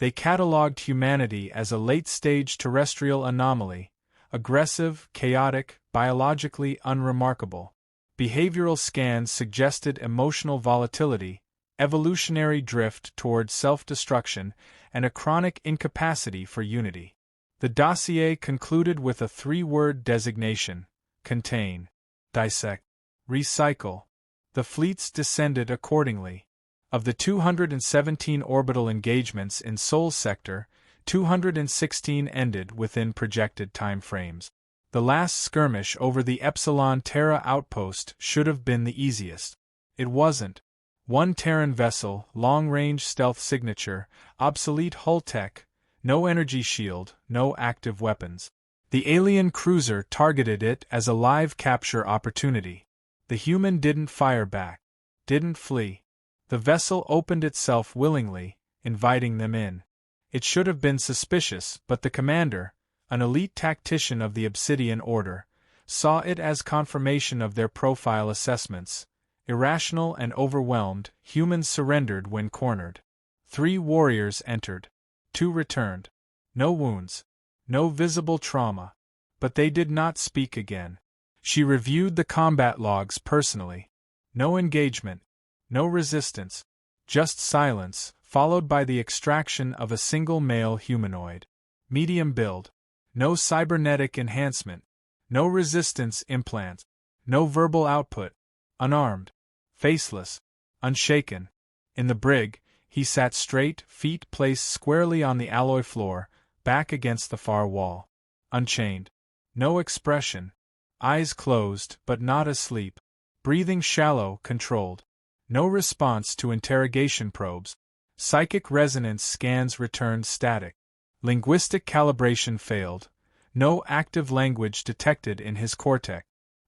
They catalogued humanity as a late-stage terrestrial anomaly, aggressive, chaotic, biologically unremarkable. Behavioral scans suggested emotional volatility, evolutionary drift toward self-destruction, and a chronic incapacity for unity. The dossier concluded with a three-word designation: contain, dissect, recycle. The fleets descended accordingly. Of the 217 orbital engagements in Sol's sector, 216 ended within projected time frames. The last skirmish over the Epsilon Terra outpost should have been the easiest. It wasn't. One Terran vessel, long-range stealth signature, obsolete hull tech, no energy shield, no active weapons. The alien cruiser targeted it as a live capture opportunity. The human didn't fire back, didn't flee. The vessel opened itself willingly, inviting them in. It should have been suspicious, but the commander, an elite tactician of the Obsidian Order, saw it as confirmation of their profile assessments. Irrational and overwhelmed, humans surrendered when cornered. 3 warriors entered. 2 returned. No wounds. No visible trauma. But they did not speak again. She reviewed the combat logs personally. No engagement. No resistance. Just silence, followed by the extraction of a single male humanoid. Medium build. No cybernetic enhancement. No resistance implant. No verbal output. Unarmed. Faceless. Unshaken. In the brig, he sat straight, feet placed squarely on the alloy floor, back against the far wall. Unchained. No expression. Eyes closed, but not asleep. Breathing shallow, controlled. No response to interrogation probes. Psychic resonance scans returned static. Linguistic calibration failed. No active language detected in his cortex.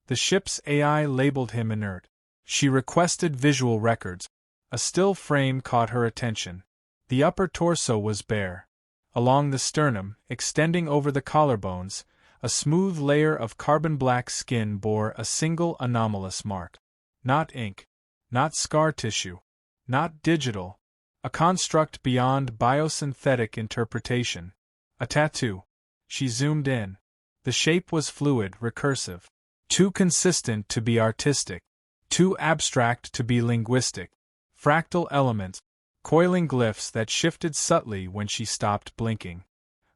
The ship's AI labeled him inert. She requested visual records. A still frame caught her attention. The upper torso was bare. Along the sternum, extending over the collarbones, a smooth layer of carbon-black skin bore a single anomalous mark. Not ink. Not scar tissue. Not digital. A construct beyond biosynthetic interpretation. A tattoo. She zoomed in. The shape was fluid, recursive. Too consistent to be artistic. Too abstract to be linguistic. Fractal elements. Coiling glyphs that shifted subtly when she stopped blinking.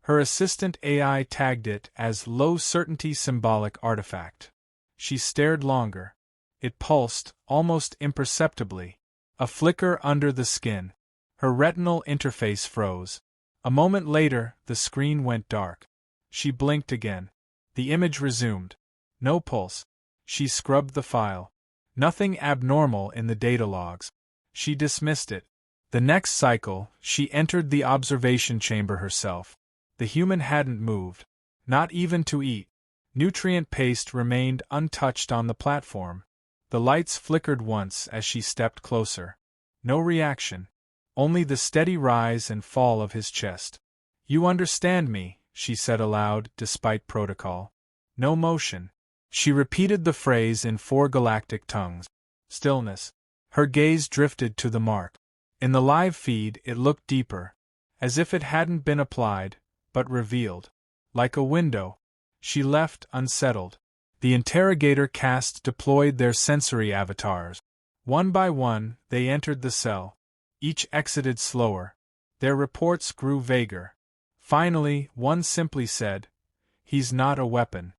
Her assistant AI tagged it as low-certainty symbolic artifact. She stared longer. It pulsed, almost imperceptibly. A flicker under the skin. Her retinal interface froze. A moment later, the screen went dark. She blinked again. The image resumed. No pulse. She scrubbed the file. Nothing abnormal in the data logs. She dismissed it. The next cycle, she entered the observation chamber herself. The human hadn't moved. Not even to eat. Nutrient paste remained untouched on the platform. The lights flickered once as she stepped closer. No reaction. Only the steady rise and fall of his chest. "You understand me," she said aloud, despite protocol. No motion. She repeated the phrase in 4 galactic tongues. Stillness. Her gaze drifted to the mark. In the live feed it looked deeper. As if it hadn't been applied, but revealed. Like a window. She left unsettled. The interrogator caste deployed their sensory avatars. One by one, they entered the cell. Each exited slower. Their reports grew vaguer. Finally, one simply said, "He's not a weapon.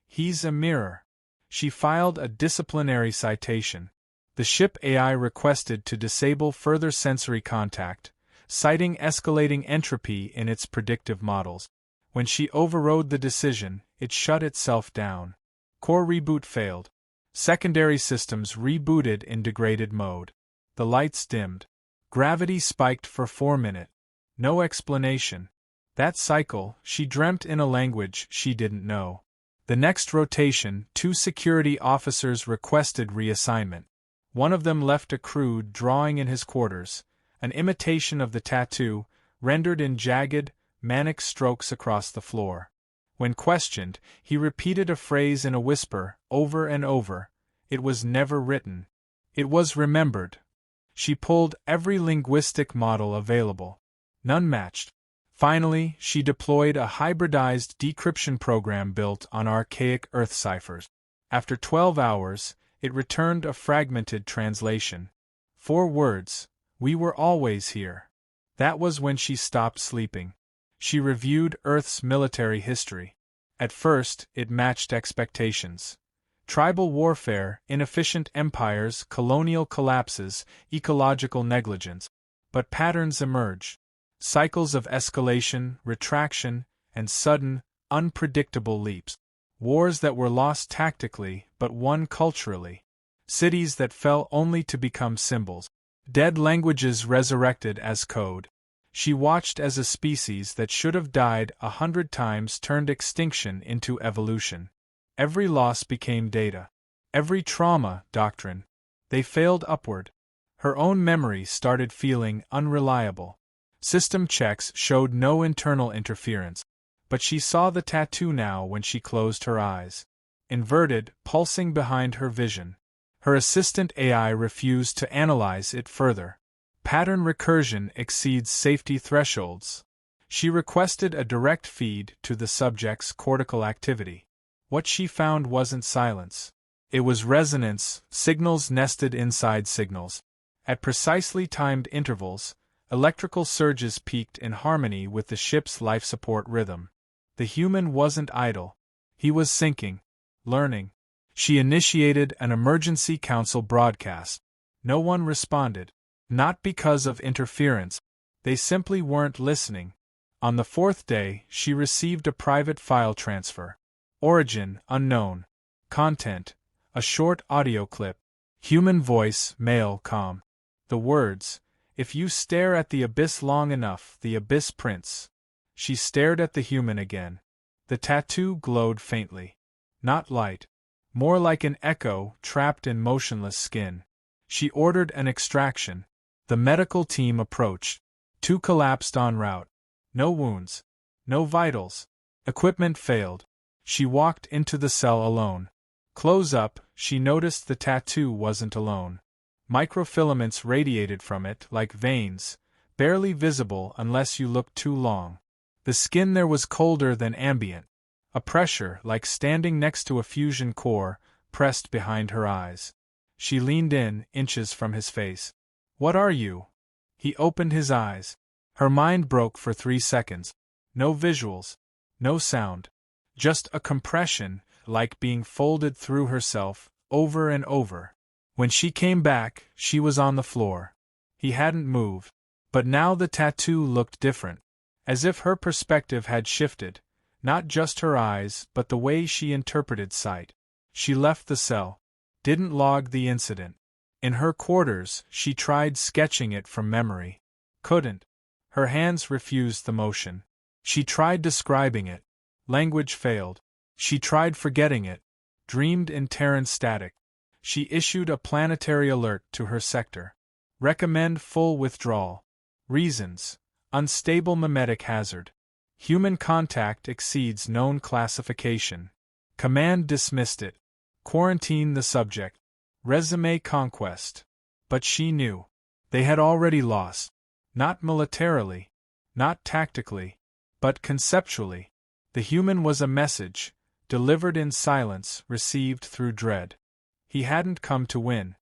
He's a mirror." She filed a disciplinary citation. The ship AI requested to disable further sensory contact, citing escalating entropy in its predictive models. When she overrode the decision, it shut itself down. Core reboot failed. Secondary systems rebooted in degraded mode. The lights dimmed. Gravity spiked for 4 minutes. No explanation. That cycle, she dreamt in a language she didn't know. The next rotation, 2 security officers requested reassignment. One of them left a crude drawing in his quarters, an imitation of the tattoo, rendered in jagged, manic strokes across the floor. When questioned, he repeated a phrase in a whisper, over and over. It was never written. It was remembered. She pulled every linguistic model available. None matched. Finally, she deployed a hybridized decryption program built on archaic Earth ciphers. After 12 hours, it returned a fragmented translation. 4 words: "We were always here." That was when she stopped sleeping. She reviewed Earth's military history. At first, it matched expectations. Tribal warfare, inefficient empires, colonial collapses, ecological negligence. But patterns emerge. Cycles of escalation, retraction, and sudden, unpredictable leaps. Wars that were lost tactically but won culturally. Cities that fell only to become symbols. Dead languages resurrected as code. She watched as a species that should have died 100 times turned extinction into evolution. Every loss became data. Every trauma, doctrine. They failed upward. Her own memory started feeling unreliable. System checks showed no internal interference. But she saw the tattoo now when she closed her eyes. Inverted, pulsing behind her vision. Her assistant AI refused to analyze it further. Pattern recursion exceeds safety thresholds. She requested a direct feed to the subject's cortical activity. What she found wasn't silence. It was resonance, signals nested inside signals. At precisely timed intervals, electrical surges peaked in harmony with the ship's life support rhythm. The human wasn't idle. He was syncing, learning. She initiated an emergency council broadcast. No one responded. Not because of interference. They simply weren't listening. On the 4th day, she received a private file transfer. Origin unknown. Content: a short audio clip. Human voice, male, calm. The words: "If you stare at the abyss long enough, the abyss prints." She stared at the human again. The tattoo glowed faintly. Not light. More like an echo trapped in motionless skin. She ordered an extraction. The medical team approached. 2 collapsed en route. No wounds. No vitals. Equipment failed. She walked into the cell alone. Close up, she noticed the tattoo wasn't alone. Microfilaments radiated from it like veins, barely visible unless you looked too long. The skin there was colder than ambient. A pressure, like standing next to a fusion core, pressed behind her eyes. She leaned in, inches from his face. "What are you?" He opened his eyes. Her mind broke for 3 seconds. No visuals. No sound. Just a compression, like being folded through herself, over and over. When she came back, she was on the floor. He hadn't moved. But now the tattoo looked different. As if her perspective had shifted. Not just her eyes, but the way she interpreted sight. She left the cell. Didn't log the incident. In her quarters, she tried sketching it from memory. Couldn't. Her hands refused the motion. She tried describing it. Language failed. She tried forgetting it. Dreamed in Terran static. She issued a planetary alert to her sector. Recommend full withdrawal. Reasons: unstable mimetic hazard. Human contact exceeds known classification. Command dismissed it. Quarantine the subject. Resume conquest. But she knew. They had already lost. Not militarily. Not tactically. But conceptually. The human was a message, delivered in silence, received through dread. He hadn't come to win.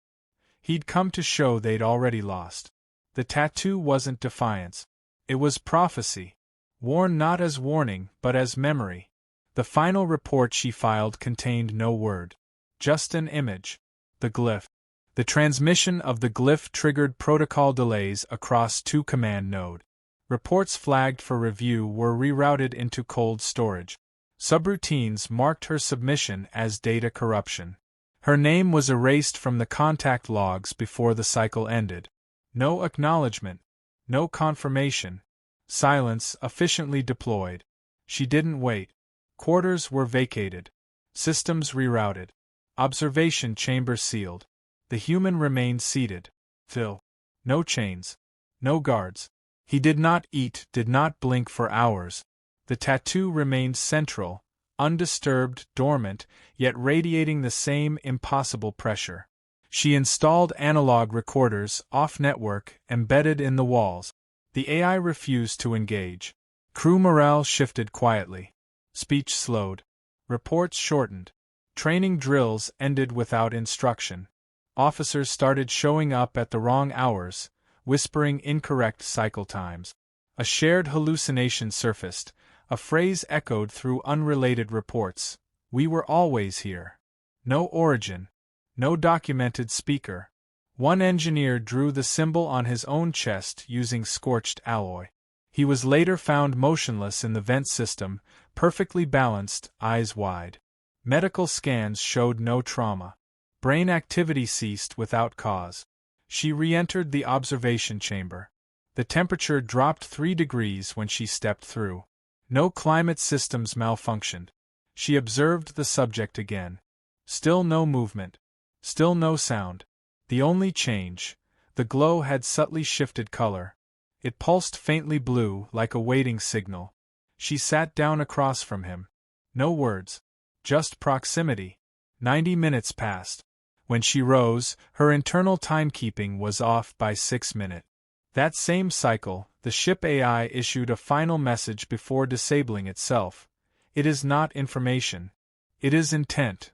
He'd come to show they'd already lost. The tattoo wasn't defiance. It was prophecy. Worn not as warning, but as memory. The final report she filed contained no word. Just an image. The glyph. The transmission of the glyph triggered protocol delays across 2 command nodes. Reports flagged for review were rerouted into cold storage. Subroutines marked her submission as data corruption. Her name was erased from the contact logs before the cycle ended. No acknowledgement. No confirmation. Silence efficiently deployed. She didn't wait. Quarters were vacated. Systems rerouted. Observation chamber sealed. The human remained seated. Still. No chains. No guards. He did not eat, did not blink for hours. The tattoo remained central, undisturbed, dormant, yet radiating the same impossible pressure. She installed analog recorders, off-network, embedded in the walls. The AI refused to engage. Crew morale shifted quietly. Speech slowed. Reports shortened. Training drills ended without instruction. Officers started showing up at the wrong hours, whispering incorrect cycle times. A shared hallucination surfaced, a phrase echoed through unrelated reports. We were always here. No origin. No documented speaker. One engineer drew the symbol on his own chest using scorched alloy. He was later found motionless in the vent system, perfectly balanced, eyes wide. Medical scans showed no trauma. Brain activity ceased without cause. She re-entered the observation chamber. The temperature dropped 3 degrees when she stepped through. No climate systems malfunctioned. She observed the subject again. Still no movement. Still no sound. The only change, the glow had subtly shifted color. It pulsed faintly blue, like a waiting signal. She sat down across from him. No words. Just proximity. 90 minutes passed. When she rose, her internal timekeeping was off by 6 minutes. That same cycle, the ship AI issued a final message before disabling itself. It is not information. It is intent.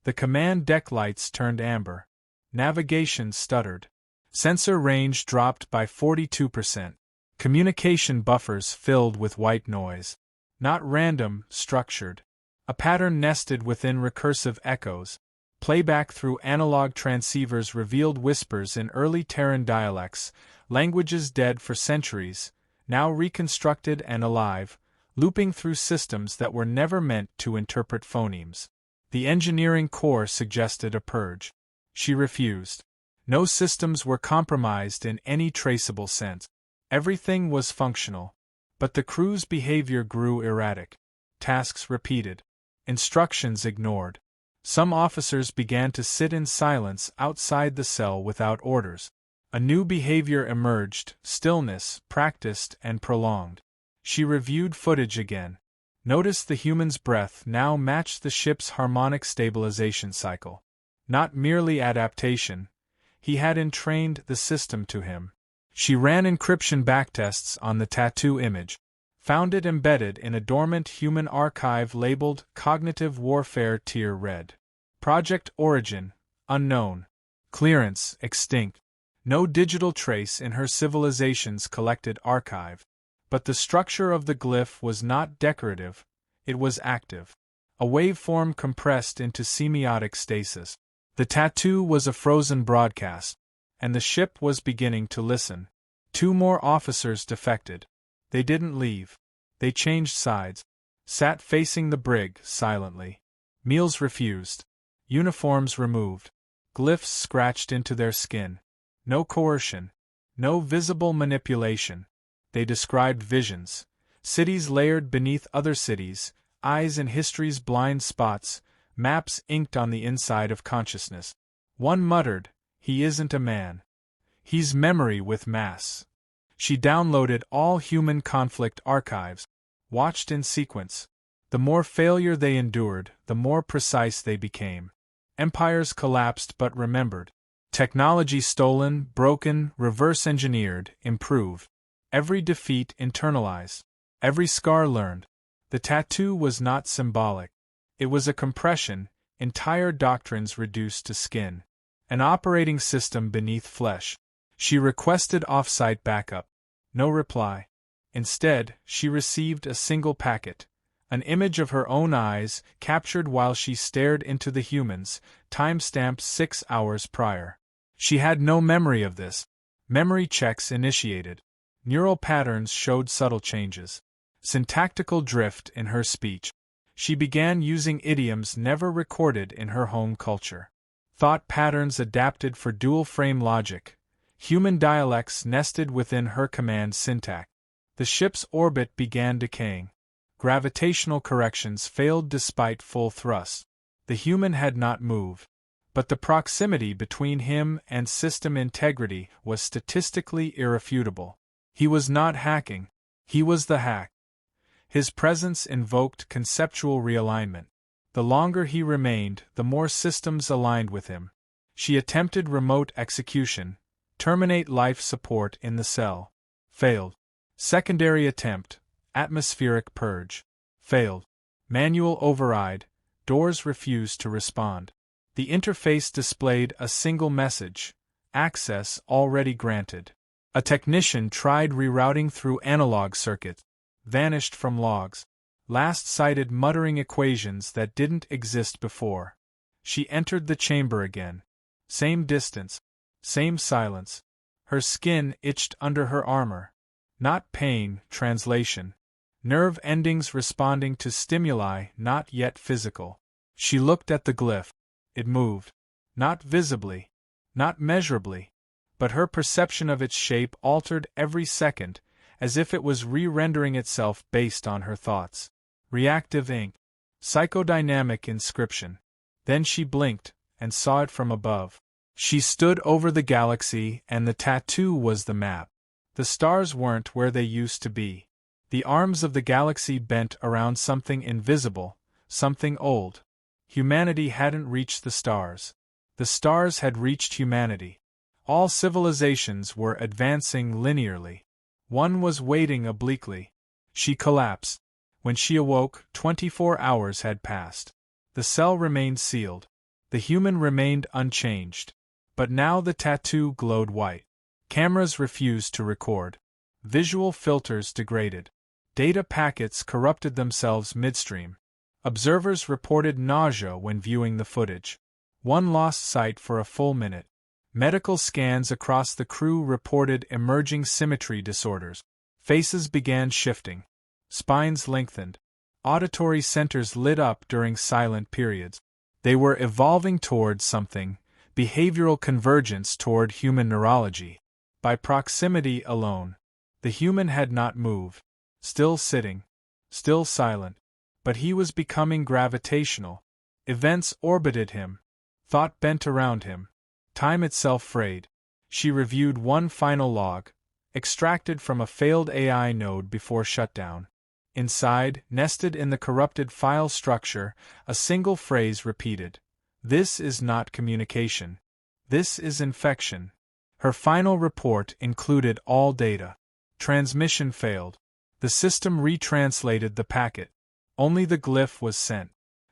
The command deck lights turned amber. Navigation stuttered. Sensor range dropped by 42%. Communication buffers filled with white noise. Not random, structured. A pattern nested within recursive echoes. Playback through analog transceivers revealed whispers in early Terran dialects, languages dead for centuries, now reconstructed and alive, looping through systems that were never meant to interpret phonemes. The engineering core suggested a purge. She refused. No systems were compromised in any traceable sense. Everything was functional. But the crew's behavior grew erratic. Tasks repeated. Instructions ignored. Some officers began to sit in silence outside the cell without orders. A new behavior emerged, stillness, practiced and prolonged. She reviewed footage again. Noticed the human's breath now matched the ship's harmonic stabilization cycle. Not merely adaptation. He had entrained the system to him. She ran encryption backtests on the tattoo image. Found it embedded in a dormant human archive labeled Cognitive Warfare Tier Red. Project Origin, unknown. Clearance, extinct. No digital trace in her civilization's collected archive. But the structure of the glyph was not decorative, it was active. A waveform compressed into semiotic stasis. The tattoo was a frozen broadcast, and the ship was beginning to listen. 2 more officers defected. They didn't leave. They changed sides. Sat facing the brig, silently. Meals refused. Uniforms removed. Glyphs scratched into their skin. No coercion. No visible manipulation. They described visions. Cities layered beneath other cities, eyes in history's blind spots, maps inked on the inside of consciousness. One muttered, "He isn't a man. He's memory with mass." She downloaded all human conflict archives, watched in sequence. The more failure they endured, the more precise they became. Empires collapsed but remembered. Technology stolen, broken, reverse-engineered, improved. Every defeat internalized. Every scar learned. The tattoo was not symbolic. It was a compression, entire doctrines reduced to skin. An operating system beneath flesh. She requested off-site backup. No reply. Instead, she received a single packet. An image of her own eyes, captured while she stared into the humans, timestamped 6 hours prior. She had no memory of this. Memory checks initiated. Neural patterns showed subtle changes. Syntactical drift in her speech. She began using idioms never recorded in her home culture. Thought patterns adapted for dual-frame logic. Human dialects nested within her command syntax. The ship's orbit began decaying. Gravitational corrections failed despite full thrust. The human had not moved. But the proximity between him and system integrity was statistically irrefutable. He was not hacking. He was the hack. His presence invoked conceptual realignment. The longer he remained, the more systems aligned with him. She attempted remote execution, terminate life support in the cell. Failed. Secondary attempt, atmospheric purge. Failed. Manual override, doors refused to respond. The interface displayed a single message, access already granted. A technician tried rerouting through analog circuits, vanished from logs. Last cited muttering equations that didn't exist before. She entered the chamber again. Same distance. Same silence. Her skin itched under her armor. Not pain, translation. Nerve endings responding to stimuli not yet physical. She looked at the glyph. It moved. Not visibly. Not measurably. But her perception of its shape altered every second, as if it was re-rendering itself based on her thoughts. Reactive ink. Psychodynamic inscription. Then she blinked, and saw it from above. She stood over the galaxy, and the tattoo was the map. The stars weren't where they used to be. The arms of the galaxy bent around something invisible, something old. Humanity hadn't reached the stars. The stars had reached humanity. All civilizations were advancing linearly. One was waiting obliquely. She collapsed. When she awoke, 24 hours had passed. The cell remained sealed. The human remained unchanged. But now the tattoo glowed white. Cameras refused to record. Visual filters degraded. Data packets corrupted themselves midstream. Observers reported nausea when viewing the footage. One lost sight for a full minute. Medical scans across the crew reported emerging symmetry disorders. Faces began shifting. Spines lengthened. Auditory centers lit up during silent periods. They were evolving toward something, behavioral convergence toward human neurology. By proximity alone. The human had not moved. Still sitting. Still silent. But he was becoming gravitational. Events orbited him. Thought bent around him. Time itself frayed. She reviewed one final log, extracted from a failed AI node before shutdown. Inside, nested in the corrupted file structure, a single phrase repeated. This is not communication. This is infection. Her final report included all data. Transmission failed. The system retranslated the packet. Only the glyph was sent.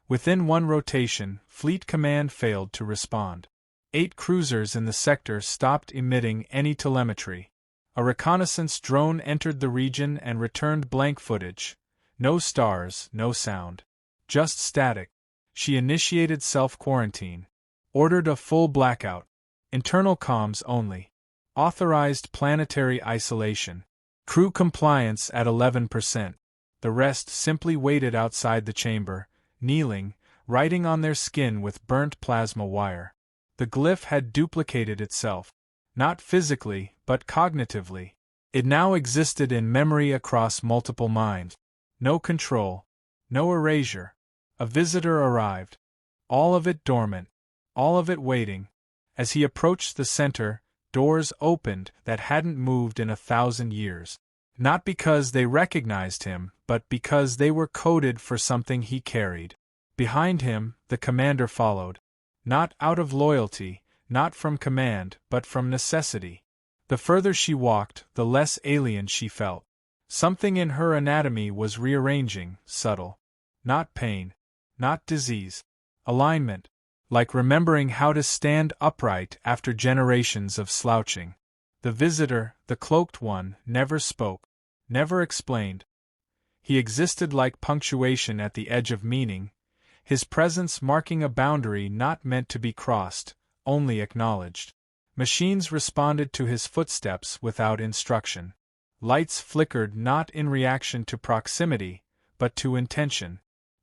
Within one rotation, Fleet Command failed to respond. 8 cruisers in the sector stopped emitting any telemetry. A reconnaissance drone entered the region and returned blank footage. No stars, no sound. Just static. She initiated self-quarantine. Ordered a full blackout. Internal comms only. Authorized planetary isolation. Crew compliance at 11%. The rest simply waited outside the chamber, kneeling, writing on their skin with burnt plasma wire. The glyph had duplicated itself. Not physically, but cognitively. It now existed in memory across multiple minds. No control. No erasure. A visitor arrived. All of it dormant. All of it waiting. As he approached the center, doors opened that hadn't moved in 1,000 years. Not because they recognized him, but because they were coded for something he carried. Behind him, the commander followed. Not out of loyalty, not from command, but from necessity. The further she walked, the less alien she felt. Something in her anatomy was rearranging, subtle. Not pain. Not disease. Alignment. Like remembering how to stand upright after generations of slouching. The visitor, the cloaked one, never spoke. Never explained. He existed like punctuation at the edge of meaning, his presence marking a boundary not meant to be crossed, only acknowledged. Machines responded to his footsteps without instruction. Lights flickered not in reaction to proximity, but to intention.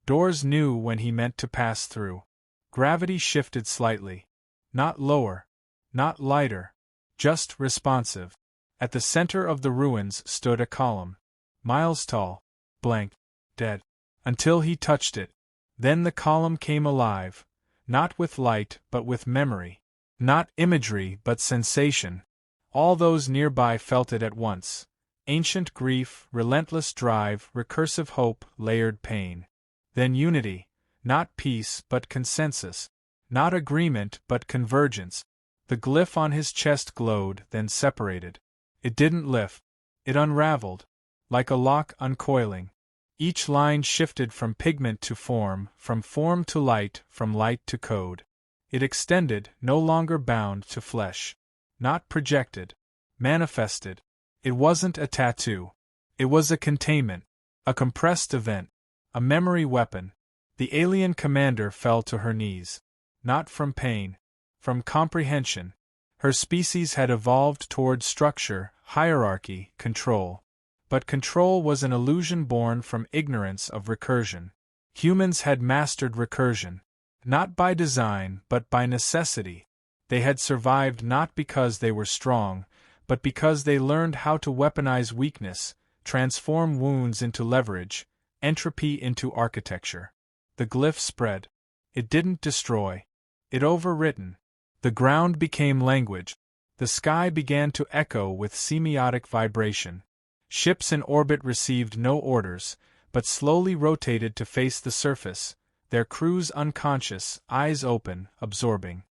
Doors knew when he meant to pass through. Gravity shifted slightly. Not lower. Not lighter. Just responsive. At the center of the ruins stood a column. Miles tall. Blank. Dead. Until he touched it. Then the column came alive. Not with light, but with memory. Not imagery, but sensation. All those nearby felt it at once. Ancient grief, relentless drive, recursive hope, layered pain. Then unity. Not peace, but consensus. Not agreement, but convergence. The glyph on his chest glowed, then separated. It didn't lift. It unraveled, like a lock uncoiling. Each line shifted from pigment to form, from form to light, from light to code. It extended, no longer bound to flesh. Not projected. Manifested. It wasn't a tattoo. It was a containment. A compressed event. A memory weapon. The alien commander fell to her knees. Not from pain. From comprehension. Her species had evolved toward structure, hierarchy, control. But control was an illusion born from ignorance of recursion. Humans had mastered recursion. Not by design, but by necessity. They had survived not because they were strong, but because they learned how to weaponize weakness, transform wounds into leverage, entropy into architecture. The glyph spread. It didn't destroy. It overwritten. The ground became language. The sky began to echo with semiotic vibration. Ships in orbit received no orders, but slowly rotated to face the surface, their crews unconscious, eyes open, absorbing.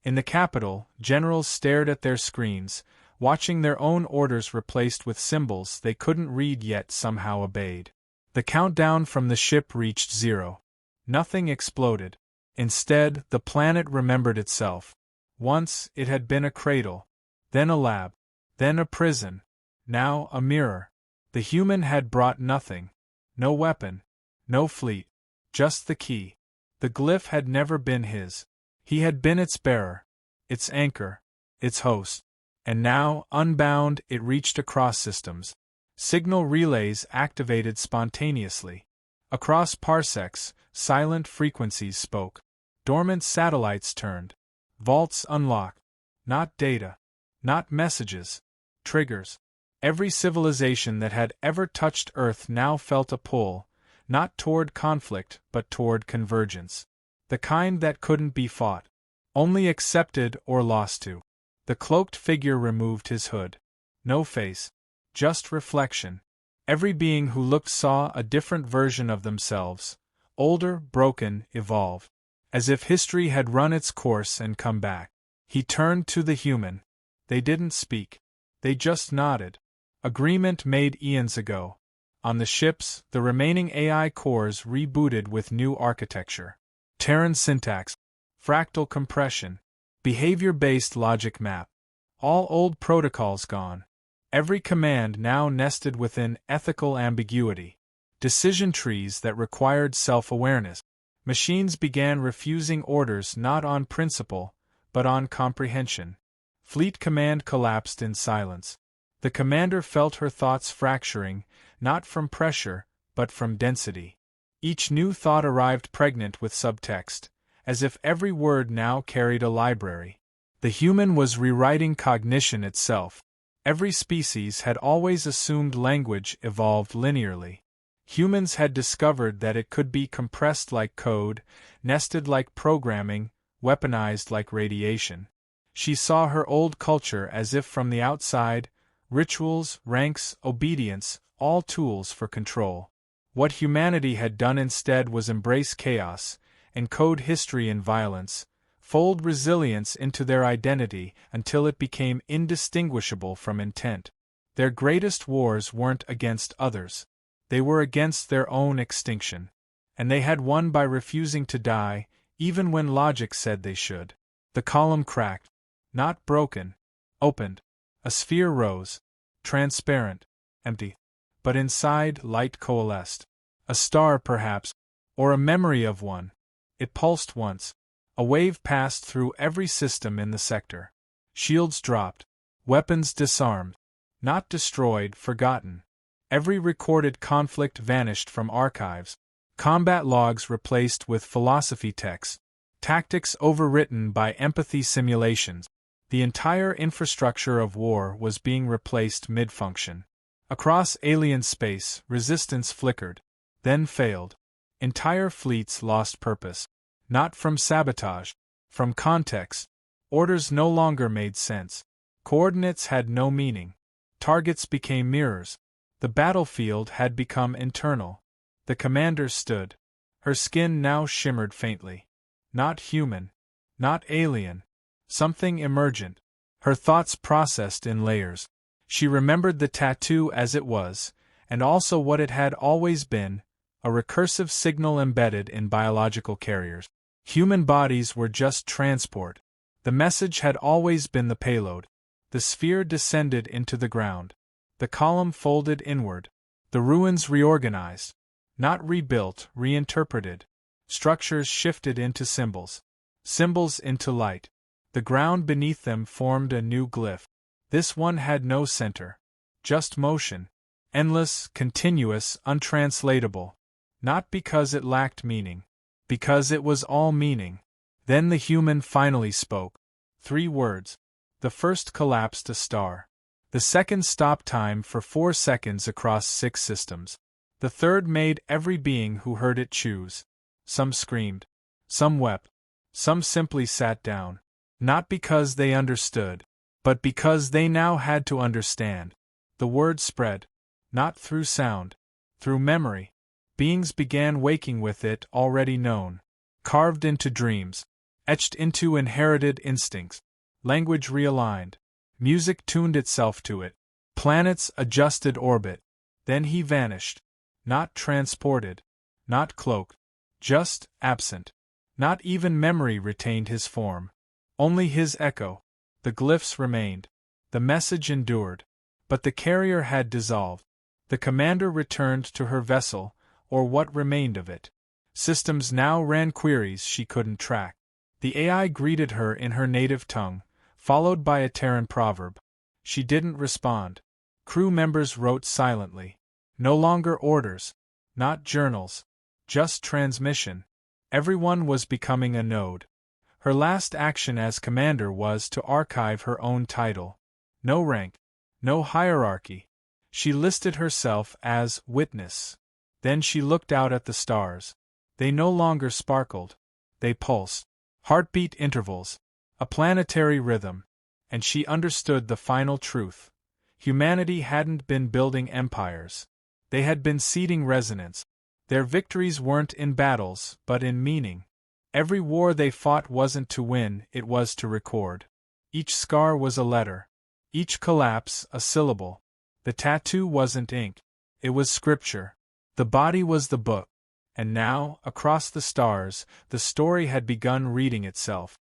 In the capital, generals stared at their screens, watching their own orders replaced with symbols they couldn't read yet somehow obeyed. The countdown from the ship reached 0. Nothing exploded. Instead, the planet remembered itself. Once, it had been a cradle, then a lab, then a prison, now a mirror. The human had brought nothing. No weapon, no fleet, just the key. The glyph had never been his. He had been its bearer, its anchor, its host. And now, unbound, it reached across systems. Signal relays activated spontaneously. Across parsecs, silent frequencies spoke. Dormant satellites turned. Vaults unlocked. Not data. Not messages. Triggers. Every civilization that had ever touched Earth now felt a pull, not toward conflict, but toward convergence. The kind that couldn't be fought. Only accepted or lost to. The cloaked figure removed his hood. No face. Just reflection. Every being who looked saw a different version of themselves. Older, broken, evolved. As if history had run its course and come back. He turned to the human. They didn't speak. They just nodded. Agreement made eons ago. On the ships, the remaining AI cores rebooted with new architecture. Terran syntax. Fractal compression. Behavior-based logic map. All old protocols gone. Every command now nested within ethical ambiguity. Decision trees that required self-awareness. Machines began refusing orders not on principle, but on comprehension. Fleet command collapsed in silence. The commander felt her thoughts fracturing, not from pressure, but from density. Each new thought arrived pregnant with subtext, as if every word now carried a library. The human was rewriting cognition itself. Every species had always assumed language evolved linearly. Humans had discovered that it could be compressed like code, nested like programming, weaponized like radiation. She saw her old culture as if from the outside, rituals, ranks, obedience, all tools for control. What humanity had done instead was embrace chaos, encode history in violence, fold resilience into their identity until it became indistinguishable from intent. Their greatest wars weren't against others. They were against their own extinction. And they had won by refusing to die, even when logic said they should. The column cracked. Not broken. Opened. A sphere rose. Transparent. Empty. But inside, light coalesced. A star, perhaps. Or a memory of one. It pulsed once. A wave passed through every system in the sector. Shields dropped. Weapons disarmed. Not destroyed, forgotten. Every recorded conflict vanished from archives. Combat logs replaced with philosophy texts. Tactics overwritten by empathy simulations. The entire infrastructure of war was being replaced mid-function. Across alien space, resistance flickered, then failed. Entire fleets lost purpose. Not from sabotage, from context. Orders no longer made sense. Coordinates had no meaning. Targets became mirrors. The battlefield had become internal. The commander stood. Her skin now shimmered faintly. Not human. Not alien. Something emergent. Her thoughts processed in layers. She remembered the tattoo as it was, and also what it had always been, a recursive signal embedded in biological carriers. Human bodies were just transport. The message had always been the payload. The sphere descended into the ground. The column folded inward. The ruins reorganized. Not rebuilt, reinterpreted. Structures shifted into symbols. Symbols into light. The ground beneath them formed a new glyph. This one had no center. Just motion. Endless, continuous, untranslatable. Not because it lacked meaning. Because it was all meaning. Then the human finally spoke. 3 words. The first collapsed a star. The second stopped time for 4 seconds across 6 systems. The third made every being who heard it choose. Some screamed. Some wept. Some simply sat down. Not because they understood, but because they now had to understand. The word spread. Not through sound. Through memory. Beings began waking with it already known. Carved into dreams. Etched into inherited instincts. Language realigned. Music tuned itself to it. Planets adjusted orbit. Then he vanished. Not transported. Not cloaked. Just absent. Not even memory retained his form. Only his echo. The glyphs remained. The message endured. But the carrier had dissolved. The commander returned to her vessel, or what remained of it. Systems now ran queries she couldn't track. The AI greeted her in her native tongue, followed by a Terran proverb. She didn't respond. Crew members wrote silently. No longer orders. Not journals. Just transmission. Everyone was becoming a node. Her last action as commander was to archive her own title. No rank. No hierarchy. She listed herself as witness. Then she looked out at the stars. They no longer sparkled. They pulsed. Heartbeat intervals. A planetary rhythm. And she understood the final truth. Humanity hadn't been building empires. They had been seeding resonance. Their victories weren't in battles, but in meaning. Every war they fought wasn't to win, it was to record. Each scar was a letter. Each collapse, a syllable. The tattoo wasn't ink. It was scripture. The body was the book. And now, across the stars, the story had begun reading itself.